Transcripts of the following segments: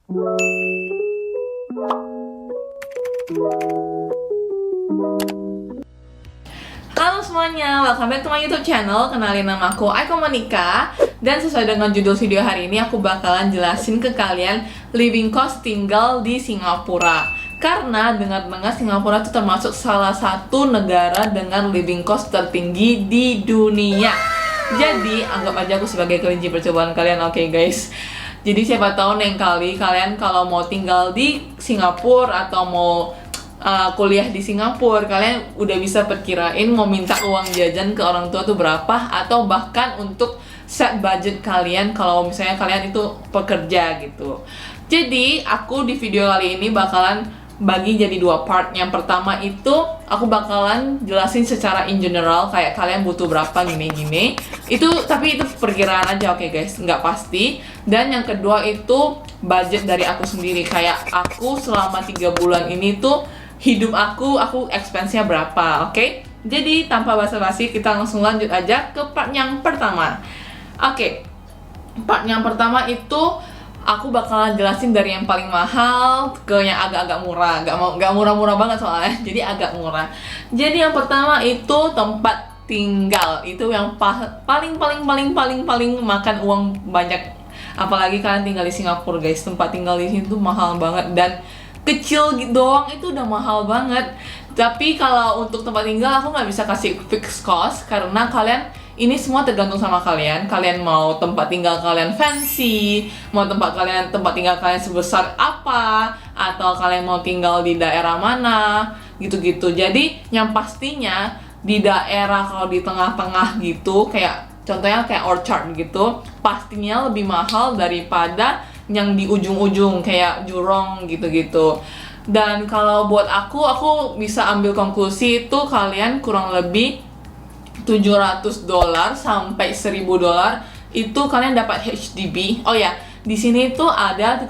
Halo semuanya, welcome back to my YouTube channel. Kenalin, nama aku Aiko Monica. Dan sesuai dengan judul video hari ini, aku bakalan jelasin ke kalian living cost tinggal di Singapura. Karena dengar-dengar Singapura itu termasuk salah satu negara dengan living cost tertinggi di dunia. Jadi anggap aja aku sebagai kelinci percobaan kalian, oke guys. Jadi siapa tahu neng kali kalian kalau mau tinggal di Singapura atau mau kuliah di Singapura, kalian udah bisa perkirain mau minta uang jajan ke orang tua tuh berapa, atau bahkan untuk set budget kalian kalau misalnya kalian itu pekerja gitu. Jadi aku di video kali ini bakalan bagi jadi dua part. Yang pertama itu aku bakalan jelasin secara in general, kayak kalian butuh berapa gini-gini. Tapi itu perkiraan aja, oke guys, nggak pasti. Dan yang kedua itu budget dari aku sendiri, kayak aku selama 3 bulan ini tuh hidup aku expense-nya berapa, oke? Jadi tanpa basa-basi kita langsung lanjut aja ke part yang pertama. Oke, part yang pertama itu aku bakalan jelasin dari yang paling mahal ke yang agak-agak murah. Gak murah-murah banget soalnya, jadi agak murah. Jadi yang pertama itu tempat tinggal. Itu yang paling makan uang banyak. Apalagi kalian tinggal di Singapura guys, tempat tinggal di sini tuh mahal banget. Dan kecil doang itu udah mahal banget. Tapi kalau untuk tempat tinggal aku nggak bisa kasih fixed cost, karena kalian ini semua tergantung sama kalian. Kalian mau tempat tinggal kalian fancy, mau tempat tinggal kalian sebesar apa, atau kalian mau tinggal di daerah mana, gitu-gitu. Jadi yang pastinya di daerah, kalau di tengah-tengah gitu, kayak contohnya kayak Orchard gitu, pastinya lebih mahal daripada yang di ujung-ujung kayak Jurong gitu-gitu. Dan kalau buat aku bisa ambil konklusi itu kalian kurang lebih $700 sampai $1.000 itu kalian dapat HDB. Oh ya, di sini tuh ada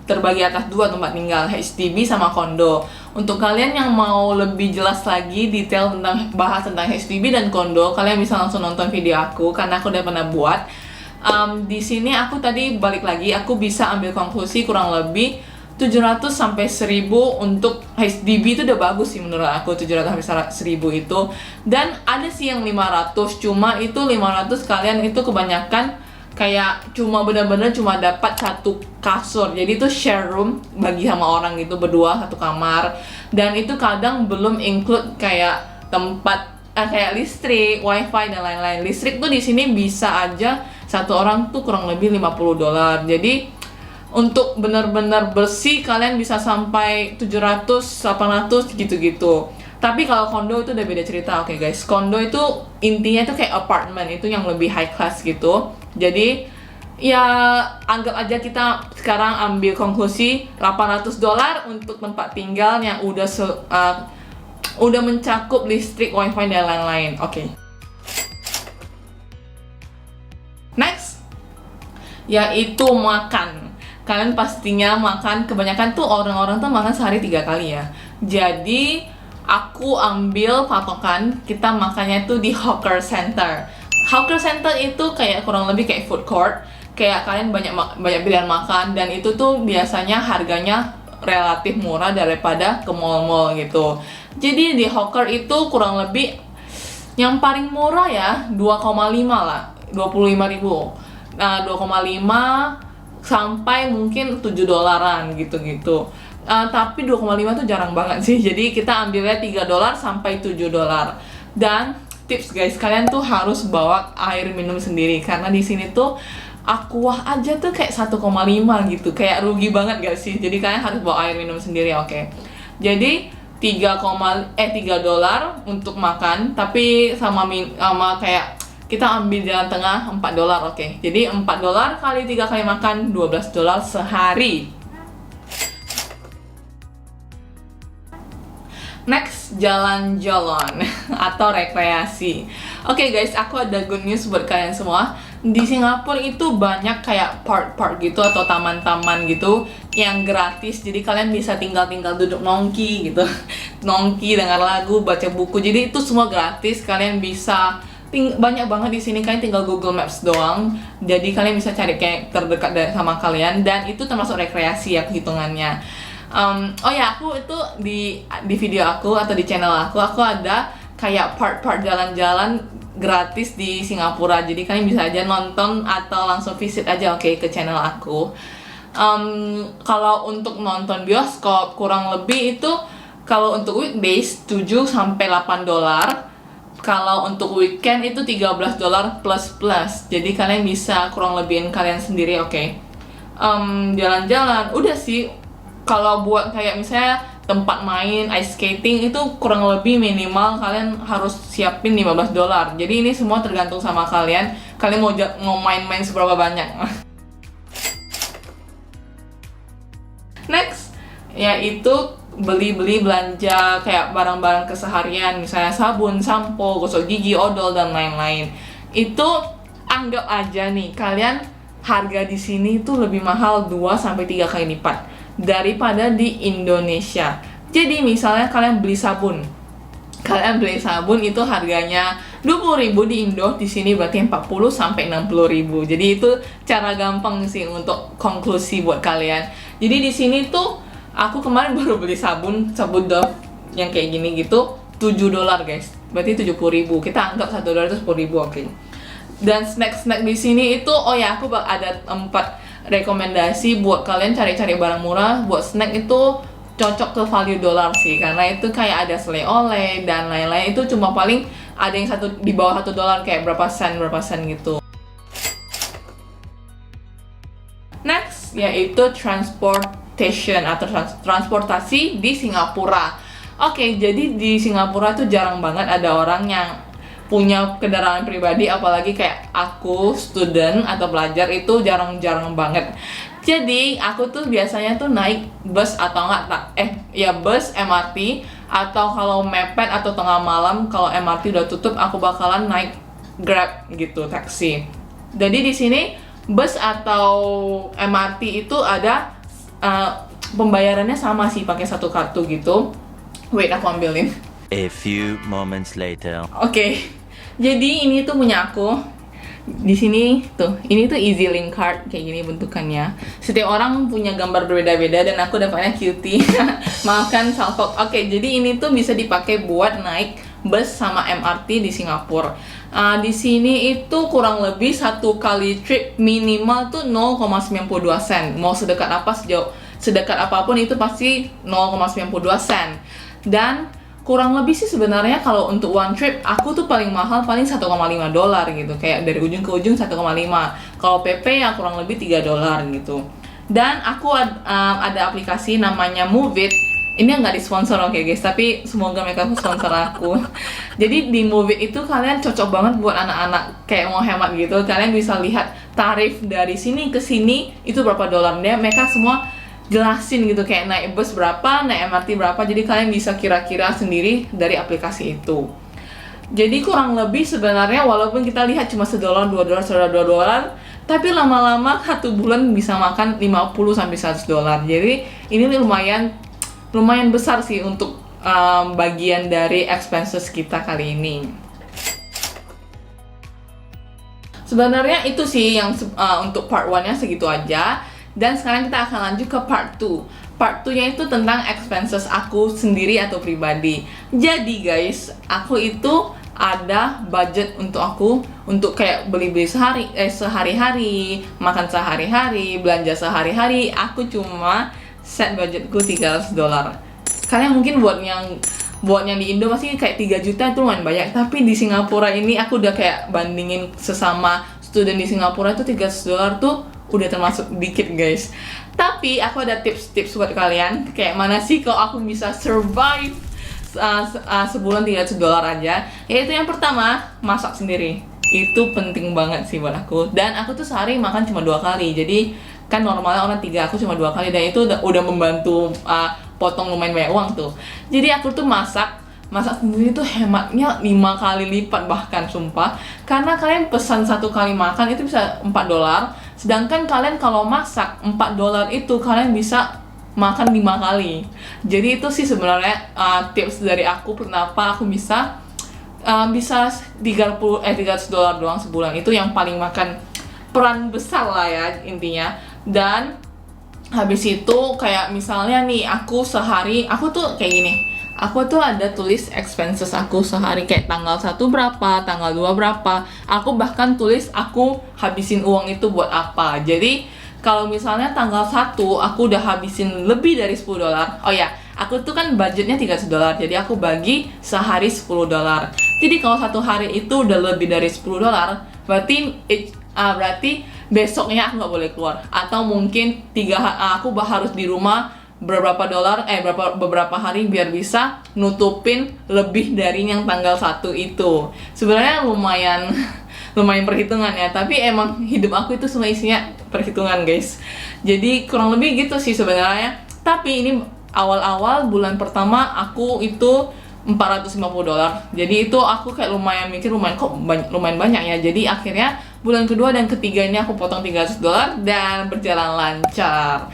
terbagi atas dua tempat tinggal, HDB sama kondo. Untuk kalian yang mau lebih jelas lagi detail bahas tentang HDB dan kondo, kalian bisa langsung nonton video aku karena aku udah pernah buat. Di sini aku tadi balik lagi, aku bisa ambil konklusi kurang lebih 700 sampai 1000 untuk HDB itu udah bagus sih menurut aku, 700 sampai 1000 itu. Dan ada sih yang 500, cuma itu 500 kalian itu kebanyakan kayak benar-benar cuma dapat satu kasur. Jadi itu share room bagi sama orang gitu, berdua satu kamar. Dan itu kadang belum include kayak tempat kayak listrik, wifi dan lain-lain. Listrik tuh di sini bisa aja satu orang tuh kurang lebih $50. Jadi untuk benar-benar bersih kalian bisa sampai 700, 800 gitu-gitu. Tapi kalau kondo itu udah beda cerita, oke guys. Kondo itu intinya itu kayak apartment, itu yang lebih high class gitu. Jadi ya anggap aja kita sekarang ambil konklusi $800 untuk tempat tinggal yang udah mencakup listrik, wifi dan lain-lain. Oke. Next, yaitu makan. Kalian pastinya makan, kebanyakan tuh orang-orang tuh makan sehari 3 kali ya. Jadi aku ambil patokan kita makannya tuh di hawker center. Hawker center itu kayak kurang lebih kayak food court. Kayak kalian banyak pilihan makan, dan itu tuh biasanya harganya relatif murah daripada ke mall-mall gitu. Jadi di hawker itu kurang lebih yang paling murah ya 2,5 lah, 25.000. Nah, 2,5 sampai mungkin $7 gitu-gitu. Tapi 2,5 tuh jarang banget sih. Jadi kita ambilnya $3 sampai $7. Dan tips guys, kalian tuh harus bawa air minum sendiri, karena di sini tuh Aqua aja tuh kayak 1,5 gitu. Kayak rugi banget gak sih? Jadi kalian harus bawa air minum sendiri, oke. Jadi $3 untuk makan, tapi sama kayak kita ambil jalan tengah $4, oke. Jadi $4 kali 3 kali makan $12 sehari. Next, jalan-jalan atau rekreasi. Oke guys, aku ada good news buat kalian semua. Di Singapura itu banyak kayak park-park gitu atau taman-taman gitu yang gratis. Jadi kalian bisa tinggal duduk nongki gitu. Nongki, dengar lagu, baca buku. Jadi itu semua gratis. Kalian bisa banyak banget di sini, kalian tinggal Google Maps doang. Jadi kalian bisa cari kayak terdekat sama kalian, dan itu termasuk rekreasi ya hitungannya. Oh ya, aku itu di video aku atau di channel aku ada kayak part-part jalan-jalan gratis di Singapura. Jadi kalian bisa aja nonton atau langsung visit aja ke channel aku. Kalau untuk nonton bioskop kurang lebih itu, kalau untuk weekdays 7 sampai 8 dolar. Kalau untuk weekend itu 13 dolar plus. Jadi kalian bisa kurang lebihin kalian sendiri, jalan-jalan udah sih. Kalau buat kayak misalnya tempat main ice skating itu kurang lebih minimal kalian harus siapin 15 dolar. Jadi ini semua tergantung sama kalian. Kalian mau main-main seberapa banyak. Next, yaitu beli belanja kayak barang-barang keseharian, misalnya sabun, sampo, gosok gigi, odol, dan lain-lain. Itu anggap aja nih, kalian harga di sini tuh lebih mahal 2-3 kali lipat daripada di Indonesia. Jadi misalnya kalian beli sabun itu harganya 20.000 di Indo, di sini berarti 40-60.000. Jadi itu cara gampang sih untuk konklusi buat kalian. Jadi di sini tuh aku kemarin baru beli sabun Dove yang kayak gini gitu, 7 dolar guys. Berarti 70.000. Kita anggap 1 dolar itu 10.000, Dan snack di sini itu aku ada 4 rekomendasi buat kalian cari-cari barang murah. Buat snack itu cocok ke value dollar sih, karena itu kayak ada selai oleh dan lain-lain. Itu cuma paling ada yang di bawah 1 dolar, kayak berapa sen gitu. Next, yaitu transportation atau transportasi di Singapura. Jadi di Singapura tuh jarang banget ada orang yang punya kendaraan pribadi, apalagi kayak aku, student atau pelajar, itu jarang-jarang banget. Jadi aku tuh biasanya tuh naik bus atau bus, MRT, atau kalau mepet atau tengah malam, kalau MRT udah tutup, aku bakalan naik Grab gitu, taksi. Jadi di sini bus atau MRT itu ada pembayarannya sama sih, pakai satu kartu gitu. Wait, aku ambilin. A few moments later. Jadi ini tuh punya aku. Di sini tuh, ini tuh EZ-Link card kayak gini bentukannya. Setiap orang punya gambar berbeda-beda dan aku dapatnya cutie. Maafkan salfok. Jadi ini tuh bisa dipakai buat naik bus sama MRT di Singapura. Di sini itu kurang lebih 1 kali trip minimal tuh 0,92 sen. Mau sedekat apapun itu pasti 0,92 sen. Dan kurang lebih sih sebenarnya kalau untuk one trip aku tuh paling mahal 1,5 dolar gitu, kayak dari ujung ke ujung 1,5. Kalau PP ya kurang lebih 3 dolar gitu. Dan aku ada aplikasi namanya Move It. Ini nggak disponsor guys, tapi semoga mereka sponsor aku. Jadi di Move It itu kalian cocok banget buat anak-anak kayak mau hemat gitu. Kalian bisa lihat tarif dari sini ke sini itu berapa dolarnya. Mereka semua jelasin gitu, kayak naik bus berapa, naik MRT berapa. Jadi kalian bisa kira-kira sendiri dari aplikasi itu. Jadi kurang lebih sebenarnya walaupun kita lihat cuma $1, $2, $2, tapi lama-lama 1 bulan bisa makan 50-100 dolar. Jadi ini lumayan besar sih untuk bagian dari expenses kita kali ini. Sebenarnya itu sih yang untuk part 1-nya segitu aja. Dan sekarang kita akan lanjut ke part 2. Part 2-nya itu tentang expenses aku sendiri atau pribadi. Jadi guys, aku itu ada budget untuk kayak beli-beli sehari-hari, makan sehari-hari, belanja sehari-hari. Aku cuma set budgetku 300 dolar. Kalian mungkin buat yang di Indo masih kayak 3 juta itu lumayan banyak, tapi di Singapura ini aku udah kayak bandingin sesama student di Singapura itu 300 dolar tuh udah termasuk dikit guys. Tapi aku ada tips-tips buat kalian, kayak mana sih kalau aku bisa survive sebulan 300 dolar aja. Yaitu yang pertama, masak sendiri. Itu penting banget sih buat aku. Dan aku tuh sehari makan cuma 2 kali. Jadi kan normalnya orang 3, aku cuma 2 kali, dan itu udah membantu potong lumayan banyak uang tuh. Jadi aku tuh masak sendiri tuh hematnya 5 kali lipat bahkan, sumpah. Karena kalian pesan 1 kali makan itu bisa 4 dolar. Sedangkan kalian kalau masak 4 dolar itu kalian bisa makan 5 kali. Jadi itu sih sebenarnya tips dari aku kenapa aku bisa bisa 300 dolar doang sebulan. Itu yang paling makan peran besar lah ya intinya. Dan habis itu kayak misalnya nih aku sehari, aku tuh kayak gini, aku tuh ada tulis expenses aku sehari, kayak tanggal 1 berapa, tanggal 2 berapa. Aku bahkan tulis aku habisin uang itu buat apa. Jadi kalau misalnya tanggal 1 aku udah habisin lebih dari 10 dolar. Oh ya, aku tuh kan budgetnya 300 dolar. Jadi aku bagi sehari 10 dolar. Jadi kalau satu hari itu udah lebih dari 10 dolar, berarti besoknya aku nggak boleh keluar. Atau mungkin aku harus di rumah beberapa hari biar bisa nutupin lebih dari yang tanggal 1 itu. Sebenarnya lumayan perhitungan ya, tapi emang hidup aku itu semua isinya perhitungan guys. Jadi kurang lebih gitu sih sebenarnya. Tapi ini awal-awal bulan pertama aku itu 450 dolar. Jadi itu aku kayak lumayan lumayan banyak ya. Jadi akhirnya bulan kedua dan ketiga ini aku potong 300 dolar dan berjalan lancar.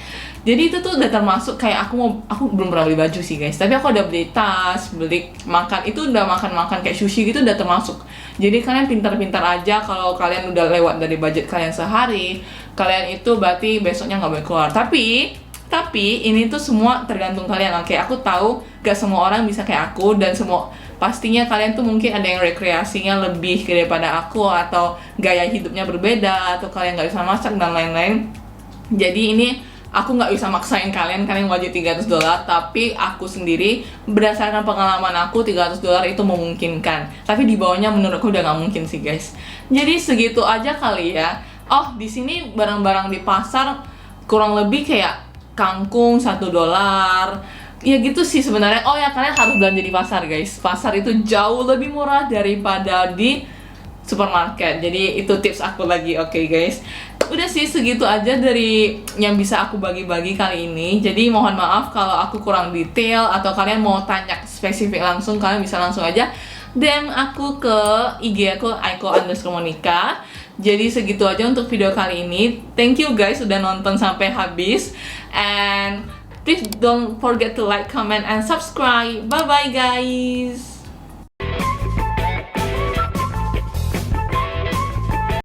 Jadi itu tuh udah termasuk kayak aku belum pernah beli baju sih guys, tapi aku udah beli tas, beli makan, itu udah makan kayak sushi gitu udah termasuk. Jadi kalian pintar-pintar aja kalau kalian udah lewat dari budget kalian sehari, kalian itu berarti besoknya nggak boleh keluar. Tapi ini tuh semua tergantung kalian. Oke, aku tahu gak semua orang bisa kayak aku, dan pastinya kalian tuh mungkin ada yang rekreasinya lebih daripada aku, atau gaya hidupnya berbeda, atau kalian nggak bisa masak dan lain-lain. Jadi ini aku nggak bisa maksain kalian wajib 300 dolar, tapi aku sendiri berdasarkan pengalaman aku 300 dolar itu memungkinkan. Tapi di bawahnya menurutku udah nggak mungkin sih guys. Jadi segitu aja kali ya. Oh, di sini barang-barang di pasar kurang lebih kayak kangkung 1 dolar. Ya gitu sih sebenarnya. Oh ya, kalian harus belanja di pasar guys. Pasar itu jauh lebih murah daripada di supermarket. Jadi itu tips aku lagi. Oke guys, udah sih segitu aja dari yang bisa aku bagi-bagi kali ini. Jadi mohon maaf kalau aku kurang detail, atau kalian mau tanya spesifik langsung, kalian bisa langsung aja DM aku ke IG aku aiko_monica. Jadi segitu aja untuk video kali ini. Thank you guys udah nonton sampai habis, and please don't forget to like, comment, and subscribe. Bye bye guys.